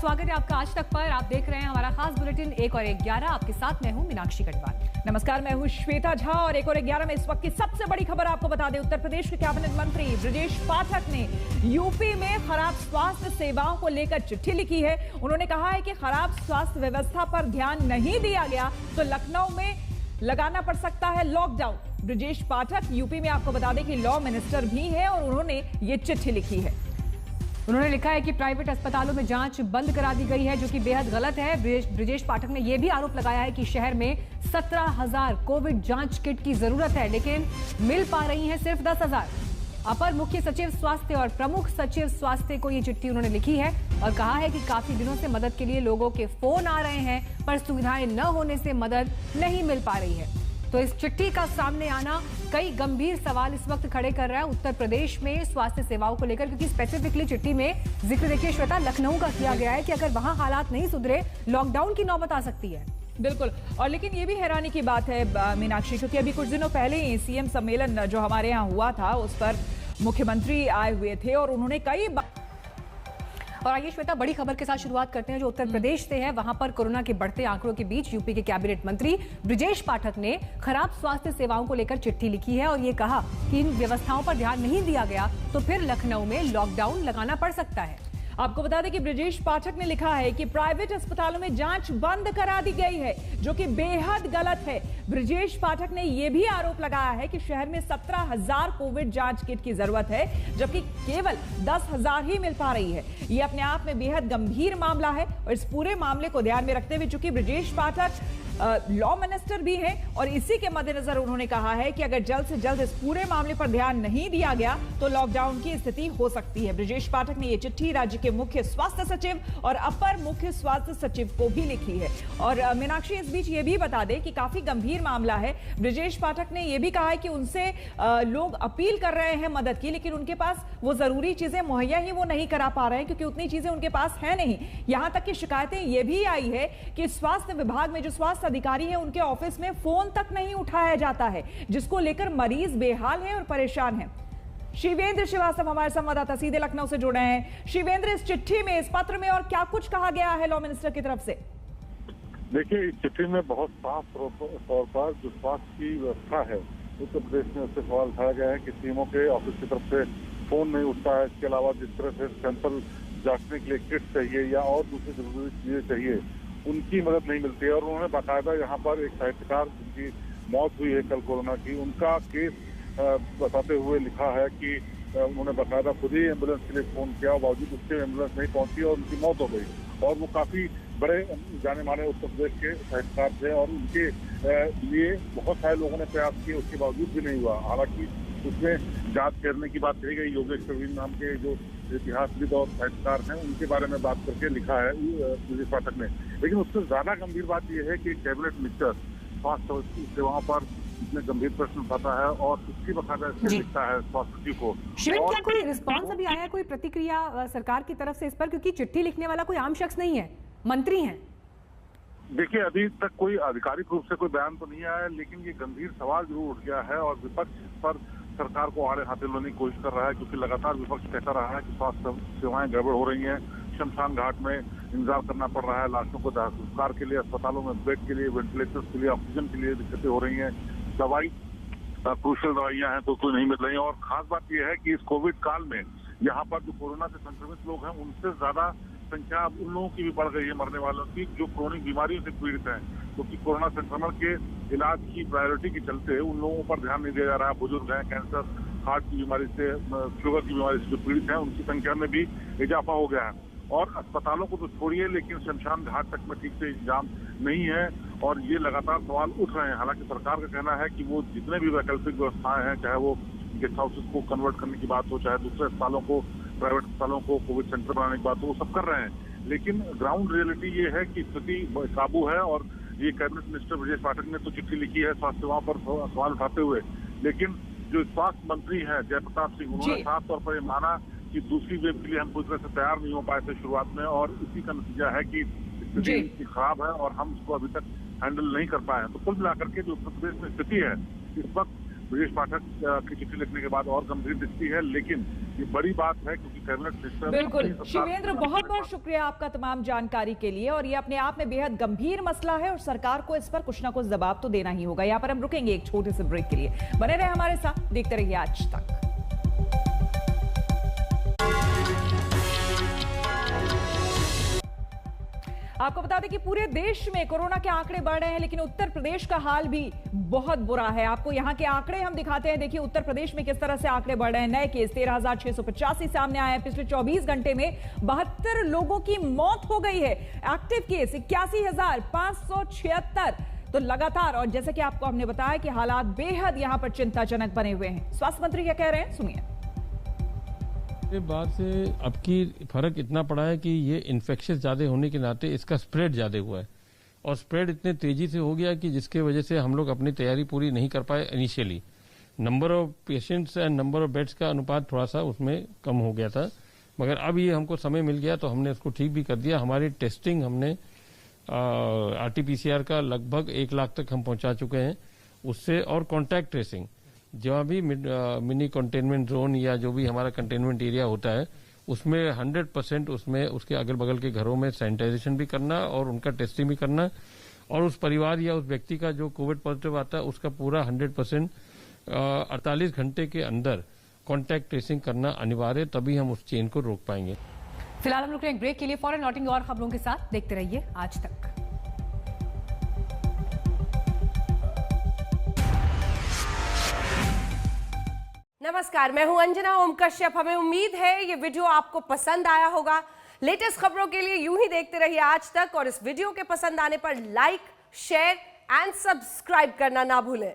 स्वागत है आपका आज तक पर। आप देख रहे हैं हमारा खास बुलेटिन 1 और 11। आपके साथ मैं हूं मीनाक्षी कटवाल। नमस्कार, मैं हूं श्वेता झा और 1 और 11 में इस वक्त की सबसे बड़ी खबर आपको बता दें। उत्तर प्रदेश के कैबिनेट मंत्री ब्रजेश पाठक ने यूपी में खराब स्वास्थ्य सेवाओं को लेकर चिट्ठी लिखी है। उन्होंने कहा है कि खराब स्वास्थ्य व्यवस्था पर ध्यान नहीं दिया गया तो लखनऊ में लगाना पड़ सकता है लॉकडाउन। ब्रजेश पाठक यूपी में आपको बता दें कि लॉ मिनिस्टर भी हैं और उन्होंने ये चिट्ठी लिखी है। उन्होंने लिखा है कि प्राइवेट अस्पतालों में जांच बंद करा दी गई है, जो कि बेहद गलत है। ब्रजेश पाठक ने यह भी आरोप लगाया है कि शहर में 17,000 कोविड जांच किट की जरूरत है, लेकिन मिल पा रही हैं सिर्फ 10,000। अपर मुख्य सचिव स्वास्थ्य और प्रमुख सचिव स्वास्थ्य को ये चिट्ठी उन्होंने लिखी है और कहा है कि काफी दिनों से मदद के लिए लोगों के फोन आ रहे हैं, पर सुविधाएं न होने से मदद नहीं मिल पा रही है। तो इस चिट्ठी का सामने आना कई गंभीर सवाल इस वक्त खड़े कर रहा है उत्तर प्रदेश में स्वास्थ्य सेवाओं को लेकर, क्योंकि स्पेसिफिकली चिट्ठी में जिक्र देखिए श्वेता लखनऊ का किया गया है कि अगर वहां हालात नहीं सुधरे लॉकडाउन की नौबत आ सकती है। बिल्कुल, और लेकिन ये भी हैरानी की बात है मीनाक्षी, क्योंकि अभी कुछ दिनों पहले ही सीएम सम्मेलन जो हमारे यहाँ हुआ था उस पर मुख्यमंत्री आए हुए थे और उन्होंने कई और आइए श्वेता, बड़ी खबर के साथ शुरुआत करते हैं जो उत्तर प्रदेश से है। वहां पर कोरोना के बढ़ते आंकड़ों के बीच यूपी के कैबिनेट मंत्री ब्रजेश पाठक ने खराब स्वास्थ्य सेवाओं को लेकर चिट्ठी लिखी है और ये कहा कि इन व्यवस्थाओं पर ध्यान नहीं दिया गया तो फिर लखनऊ में लॉकडाउन लगाना पड़ सकता है। आपको बता दें कि ब्रजेश पाठक ने लिखा है कि प्राइवेट अस्पतालों में जांच बंद करा दी गई है, जो कि बेहद गलत है। ब्रजेश पाठक ने यह भी आरोप लगाया है कि शहर में 17,000 कोविड जांच किट की जरूरत है, जबकि केवल 10,000 ही मिल पा रही है। यह अपने आप में बेहद गंभीर मामला है और इस पूरे मामले को ध्यान में रखते हुए चूंकि ब्रजेश पाठक लॉ मिनिस्टर भी हैं और इसी के मद्देनजर उन्होंने कहा है कि अगर जल्द से जल्द इस पूरे मामले पर ध्यान नहीं दिया गया तो लॉकडाउन की स्थिति हो सकती है। ब्रजेश पाठक ने यह चिट्ठी राज्य के मुख्य स्वास्थ्य सचिव और अपर मुख्य स्वास्थ्य सचिव को भी लिखी है। और मीनाक्षी, इस बीच ये भी बता दें कि काफी गंभीर मामला है। ब्रजेश पाठक ने यह भी कहा है कि उनसे लोग अपील कर रहे हैं मदद की, लेकिन उनके पास वो जरूरी चीजें मुहैया ही वो नहीं करा पा रहे हैं, क्योंकि उतनी चीजें उनके पास है नहीं। यहां तक की शिकायतें ये भी आई है कि स्वास्थ्य विभाग में जो स्वास्थ्य अधिकारी हैं उनके ऑफिस में फोन तक नहीं उठाया जाता है, जिसको लेकर मरीज बेहाल है और परेशान है। शिवेंद्र श्रीवास्तव हमारे संवाददाता सीधे लखनऊ से जुड़े हैं। शिवेंद्र, इस चिट्ठी में, इस पत्र में और क्या कुछ कहा गया है लॉ मिनिस्टर की तरफ से? देखिए, इस चिट्ठी में बहुत साफ तौर पर जो स्वास्थ्य की व्यवस्था है उत्तर प्रदेश में उससे सवाल उठाया गया है कि सीएमओ के ऑफिस की तरफ से फोन नहीं उठता है। इसके अलावा जिस तरह से सैंपल जांचने के लिए किट चाहिए या और दूसरी जरूरी चीजें चाहिए उनकी मदद नहीं मिलती है। और उन्होंने बाकायदा यहाँ पर एक साहित्यकार जिनकी मौत हुई है कल कोरोना की, उनका केस बताते हुए लिखा है कि उन्होंने बाकायदा खुद ही एम्बुलेंस के लिए फोन किया, बावजूद उसके एम्बुलेंस नहीं पहुंची और उनकी मौत हो गई। और वो काफी बड़े जाने माने उत्तर प्रदेश के साहित्यकार थे और उनके लिए बहुत सारे लोगों ने प्रयास किए, उसके बावजूद भी नहीं हुआ। हालांकि उसमें जांच करने की बात कही गई। योगेश प्रवीण नाम के जो इतिहासविद और साहित्यकार हैं उनके बारे में बात करके लिखा है ब्रजेश पाठक ने। लेकिन उससे ज्यादा गंभीर बात यह है कि कैबिनेट मिनिस्टर स्वास्थ्य सेवाओं पर इतने गंभीर प्रश्न उठाता है और उसकी बकायदा लिखता है स्वास्थ्य सचिव को। क्या कोई रिस्पॉन्स अभी आया, कोई प्रतिक्रिया सरकार की तरफ से इस पर? क्योंकि चिट्ठी लिखने वाला कोई आम शख्स नहीं है, मंत्री हैं। देखिए, अभी तक कोई आधिकारिक रूप से कोई बयान तो नहीं आया, लेकिन ये गंभीर सवाल जरूर उठ गया है और विपक्ष पर सरकार को आड़े हाथे लाने की कोशिश कर रहा है, क्योंकि लगातार विपक्ष कहता रहा है कि स्वास्थ्य सेवाएं गड़बड़ हो रही हैं। शमशान घाट में इंतजार करना पड़ रहा है, लाशों को दाह संस्कार के लिए अस्पतालों में बेड के लिए, वेंटिलेटर्स के लिए, ऑक्सीजन के लिए दिक्कतें हो रही हैं। दवाई क्रूशियल दवाइयां हैं तो कोई नहीं मिल रही है। और खास बात यह है कि इस कोविड काल में यहाँ पर जो कोरोना से संक्रमित लोग हैं उनसे ज्यादा संख्या उन लोगों की भी बढ़ गई है मरने वालों की जो क्रोनिक बीमारियों से पीड़ित हैं, क्योंकि कोरोना संक्रमण के इलाज की प्रायोरिटी के चलते उन लोगों पर ध्यान नहीं दिया जा रहा है। बुजुर्ग हैं, कैंसर, हार्ट की बीमारी से, शुगर की बीमारी से जो पीड़ित हैं उनकी संख्या में भी इजाफा हो गया है। और अस्पतालों को तो छोड़िए, लेकिन शमशान घाट तक में ठीक से इंतजाम नहीं है और ये लगातार सवाल उठ रहे हैं। हालांकि सरकार का कहना है कि वो जितने भी वैकल्पिक व्यवस्थाएं हैं, चाहे वो गेस्ट हाउसेस को कन्वर्ट करने की बात हो, चाहे दूसरे अस्पतालों को, प्राइवेट अस्पतालों को कोविड सेंटर बनाने की बात हो, वो सब कर रहे हैं। लेकिन ग्राउंड रियलिटी ये है कि स्थिति काबू है और ये कैबिनेट मिनिस्टर ब्रजेश पाठक ने तो चिट्ठी लिखी है स्वास्थ्य सेवाओं पर सवाल उठाते हुए, लेकिन जो स्वास्थ्य मंत्री हैं जयप्रताप सिंह, उन्होंने साफ तौर पर माना कि दूसरी वेव के लिए हम पूरी तरह से तैयार नहीं हो पाए थे शुरुआत में और इसी का नतीजा है कि स्थिति खराब है और हम इसको अभी तक हैंडल नहीं कर पाए हैं। तो कुल मिलाकर के जो उत्तर प्रदेश में स्थिति है इस वक्त ब्रजेश पाठक की चिट्ठी लिखने के बाद और गंभीर दिखती है। लेकिन ये बड़ी बात है क्योंकि कैबिनेट मिनिस्टर बिल्कुल शिवेंद्र, बहुत बहुत शुक्रिया आपका तमाम जानकारी के लिए। और ये अपने आप में बेहद गंभीर मसला है और सरकार को इस पर कुछ ना कुछ जवाब तो देना ही होगा। यहाँ पर हम रुकेंगे एक छोटे से ब्रेक के लिए। बने रहे हमारे साथ, देखते रहिए आज तक। आपको बता दें कि पूरे देश में कोरोना के आंकड़े बढ़ रहे हैं, लेकिन उत्तर प्रदेश का हाल भी बहुत बुरा है। आपको यहां के आंकड़े हम दिखाते हैं। देखिए उत्तर प्रदेश में किस तरह से आंकड़े बढ़ रहे हैं। नए केस 13,685 सामने आए हैं। पिछले 24 घंटे में 72 लोगों की मौत हो गई है। Active case 81,576। तो लगातार, और जैसे कि आपको हमने बताया कि हालात बेहद यहां पर चिंताजनक बने हुए हैं। स्वास्थ्य मंत्री क्या कह रहे हैं, सुनिए। बाद से अब की फर्क इतना पड़ा है कि ये इन्फेक्शन ज्यादा होने के नाते इसका स्प्रेड ज्यादा हुआ है और स्प्रेड इतने तेजी से हो गया कि जिसके वजह से हम लोग अपनी तैयारी पूरी नहीं कर पाए। Initially number of patients and number of beds का अनुपात थोड़ा सा उसमें कम हो गया था, मगर अब ये हमको समय मिल गया तो हमने उसको ठीक भी कर दिया। हमारी टेस्टिंग हमने RT-PCR का लगभग 1 लाख तक हम पहुंचा चुके हैं उससे। और कॉन्टैक्ट ट्रेसिंग जहाँ भी मिनी कंटेनमेंट जोन या जो भी हमारा कंटेनमेंट एरिया होता है उसमें 100% उसमें उसके अगल बगल के घरों में सैनिटाइजेशन भी करना और उनका टेस्टिंग भी करना, और उस परिवार या उस व्यक्ति का जो कोविड पॉजिटिव आता है उसका पूरा 100% 48 घंटे के अंदर कॉन्टैक्ट ट्रेसिंग करना अनिवार्य, तभी हम उस चेन को रोक पाएंगे। फिलहाल हम लोग एक ब्रेक के लिए फौरन लौटेंगे और खबरों के साथ। देखते रहिए आज तक। नमस्कार, मैं हूं अंजना ओम कश्यप। हमें उम्मीद है ये वीडियो आपको पसंद आया होगा। लेटेस्ट खबरों के लिए यूं ही देखते रहिए आज तक, और इस वीडियो के पसंद आने पर लाइक, शेयर एंड सब्सक्राइब करना ना भूलें।